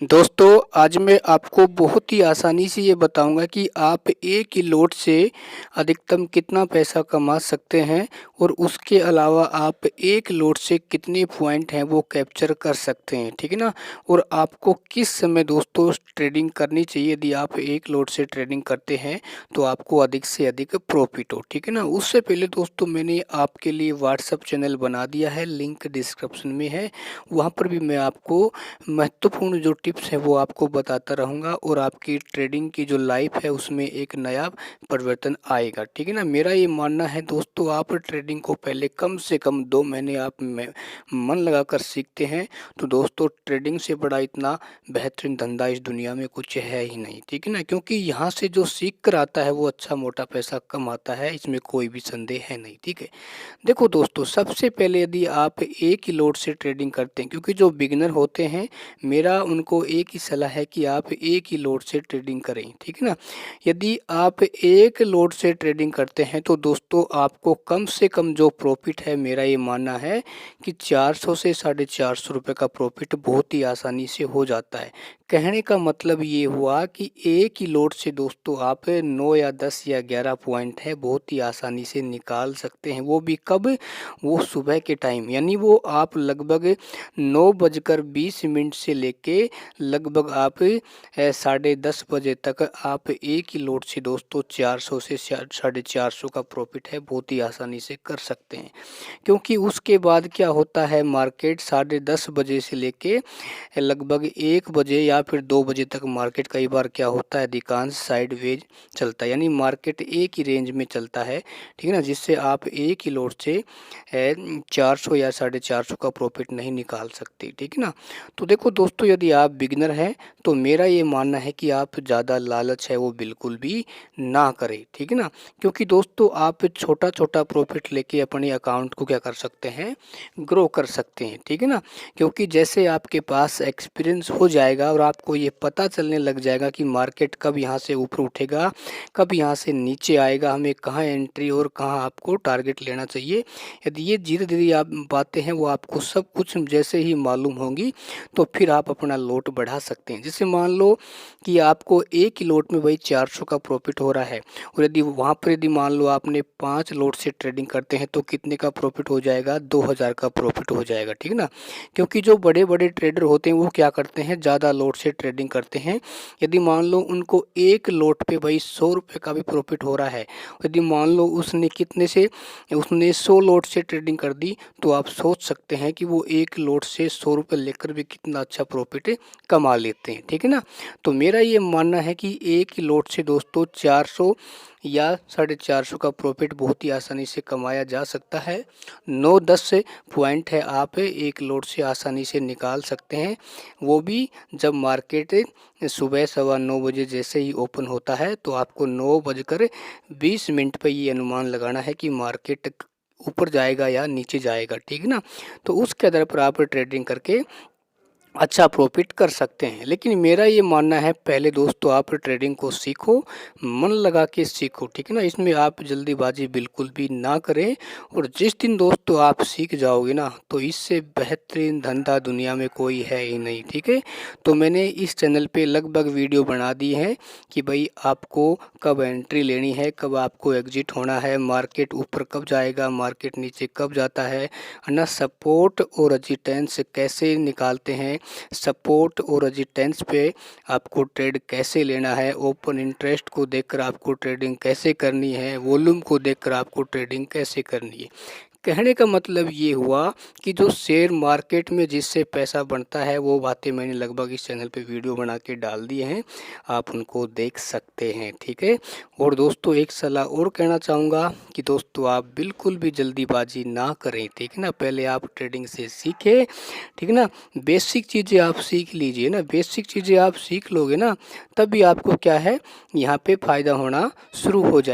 दोस्तों आज मैं आपको बहुत ही आसानी से ये बताऊंगा कि आप एक ही लोड से अधिकतम कितना पैसा कमा सकते हैं और उसके अलावा आप एक लोड से कितने पॉइंट हैं वो कैप्चर कर सकते हैं, ठीक है ना। और आपको किस समय दोस्तों ट्रेडिंग करनी चाहिए। यदि आप एक लोड से ट्रेडिंग करते हैं तो आपको अधिक से अधिक प्रॉफिट हो, ठीक है ना। उससे पहले दोस्तों मैंने आपके लिए व्हाट्सएप चैनल बना दिया है, लिंक डिस्क्रिप्शन में है। वहाँ पर भी मैं आपको महत्वपूर्ण जो टिप्स है वो आपको बताता रहूँगा और आपकी ट्रेडिंग की जो लाइफ है उसमें एक नया परिवर्तन आएगा, ठीक है ना। मेरा ये मानना है दोस्तों, आप ट्रेडिंग को पहले कम से कम 2 महीने आप में मन लगाकर सीखते हैं तो दोस्तों ट्रेडिंग से बड़ा इतना बेहतरीन धंधा इस दुनिया में कुछ है ही नहीं, ठीक है ना। क्योंकि यहाँ से जो सीख कर आता है वो अच्छा मोटा पैसा कमाता है, इसमें कोई भी संदेह है नहीं, ठीक है। देखो दोस्तों, सबसे पहले यदि आप एक ही लोड से ट्रेडिंग करते हैं, क्योंकि जो बिगिनर होते हैं मेरा उनको एक ही सलाह है कि आप एक ही लोड से ट्रेडिंग करें, ठीक है ना। यदि आप एक लोड से ट्रेडिंग करते हैं तो दोस्तों आपको कम से कम जो प्रॉफिट है, मेरा ये मानना है कि 400 से 450 रुपये का प्रॉफिट बहुत ही आसानी से हो जाता है। कहने का मतलब ये हुआ कि एक ही लोड से दोस्तों आप 9 या 10 या 11 पॉइंट है बहुत ही आसानी से निकाल सकते हैं। वो भी कब? वो सुबह के टाइम, यानी वो आप लगभग 9:20 से लेके लगभग आप 10:30 बजे तक आप एक ही लोड से दोस्तों 400 से 450 का प्रॉफिट है बहुत ही आसानी से कर सकते हैं। क्योंकि उसके बाद क्या होता है, मार्केट 10:30 बजे से लेके लगभग 1 बजे या फिर 2 बजे तक मार्केट कई बार क्या होता है, अधिकांश साइडवेज चलता है, यानी मार्केट एक ही रेंज में चलता है, ठीक है ना। जिससे आप एक ही लोड से 400 या 450 का प्रॉफिट नहीं निकाल सकते, ठीक है ना। तो देखो दोस्तों, यदि आप बिगिनर हैं तो मेरा ये मानना है कि आप ज़्यादा लालच है वो बिल्कुल भी ना करें, ठीक है ना। क्योंकि दोस्तों आप छोटा छोटा प्रॉफिट लेके अपने अकाउंट को क्या कर सकते हैं, ग्रो कर सकते हैं, ठीक है ना। क्योंकि जैसे आपके पास एक्सपीरियंस हो जाएगा और आपको ये पता चलने लग जाएगा कि मार्केट कब यहाँ से ऊपर उठेगा, कब यहाँ से नीचे आएगा, हमें कहाँ एंट्री और कहाँ आपको टारगेट लेना चाहिए। यदि ये धीरे धीरे आप बातें हैं वो आपको सब कुछ जैसे ही मालूम होंगी तो फिर आप अपना लोट बढ़ा सकते हैं। जैसे मान लो कि आपको एक ही लोट में वही 400 का प्रॉफिट हो रहा है और यदि वहाँ पर यदि मान लो आपने 5 लोट से ट्रेडिंग करते हैं तो कितने का प्रॉफिट हो जाएगा, 2000 का प्रॉफिट हो जाएगा, ठीक है ना। क्योंकि जो बड़े बड़े ट्रेडर होते हैं वो क्या करते हैं, ज़्यादा लोट से ट्रेडिंग करते हैं। यदि मान लो उनको एक लोट पे भाई 100 रुपये का भी प्रॉफिट हो रहा है, यदि मान लो उसने 100 लोट से ट्रेडिंग कर दी तो आप सोच सकते हैं कि वो एक लोट से 100 रुपये लेकर भी कितना अच्छा प्रॉफिट कमा लेते हैं, ठीक है ना। तो मेरा ये मानना है कि एक ही लोट से दोस्तों 400 या 450 का प्रॉफिट बहुत ही आसानी से कमाया जा सकता है। 9-10 पॉइंट है आप एक लोट से आसानी से निकाल सकते हैं, वो भी जब मार्केट सुबह 9:15 जैसे ही ओपन होता है तो आपको 9:20 पे ये अनुमान लगाना है कि मार्केट ऊपर जाएगा या नीचे जाएगा, ठीक है ना। तो उसके आधार पर आप ट्रेडिंग करके अच्छा प्रॉफिट कर सकते हैं। लेकिन मेरा ये मानना है पहले दोस्तों आप ट्रेडिंग को सीखो, मन लगा के सीखो, ठीक है ना। इसमें आप जल्दीबाजी बिल्कुल भी ना करें और जिस दिन दोस्तों आप सीख जाओगे ना तो इससे बेहतरीन धंधा दुनिया में कोई है ही नहीं, ठीक है। तो मैंने इस चैनल पे लगभग वीडियो बना दी है कि भाई आपको कब एंट्री लेनी है, कब आपको एग्जिट होना है, मार्केट ऊपर कब जाएगा, मार्केट नीचे कब जाता है ना, सपोर्ट और रेजिस्टेंस कैसे निकालते हैं, सपोर्ट और रेजिस्टेंस पे आपको ट्रेड कैसे लेना है, ओपन इंटरेस्ट को देखकर आपको ट्रेडिंग कैसे करनी है, वॉल्यूम को देखकर आपको ट्रेडिंग कैसे करनी है। कहने का मतलब ये हुआ कि जो शेयर मार्केट में जिससे पैसा बनता है वो बातें मैंने लगभग इस चैनल पे वीडियो बना के डाल दिए हैं, आप उनको देख सकते हैं, ठीक है। और दोस्तों एक सलाह और कहना चाहूँगा कि दोस्तों आप बिल्कुल भी जल्दीबाजी ना करें, ठीक है ना। पहले आप ट्रेडिंग से सीखें, ठीक है ना। बेसिक चीज़ें आप सीख लीजिए ना, बेसिक चीज़ें आप सीख लोगे ना तभी आपको क्या है यहाँ पे फ़ायदा होना शुरू हो जाए।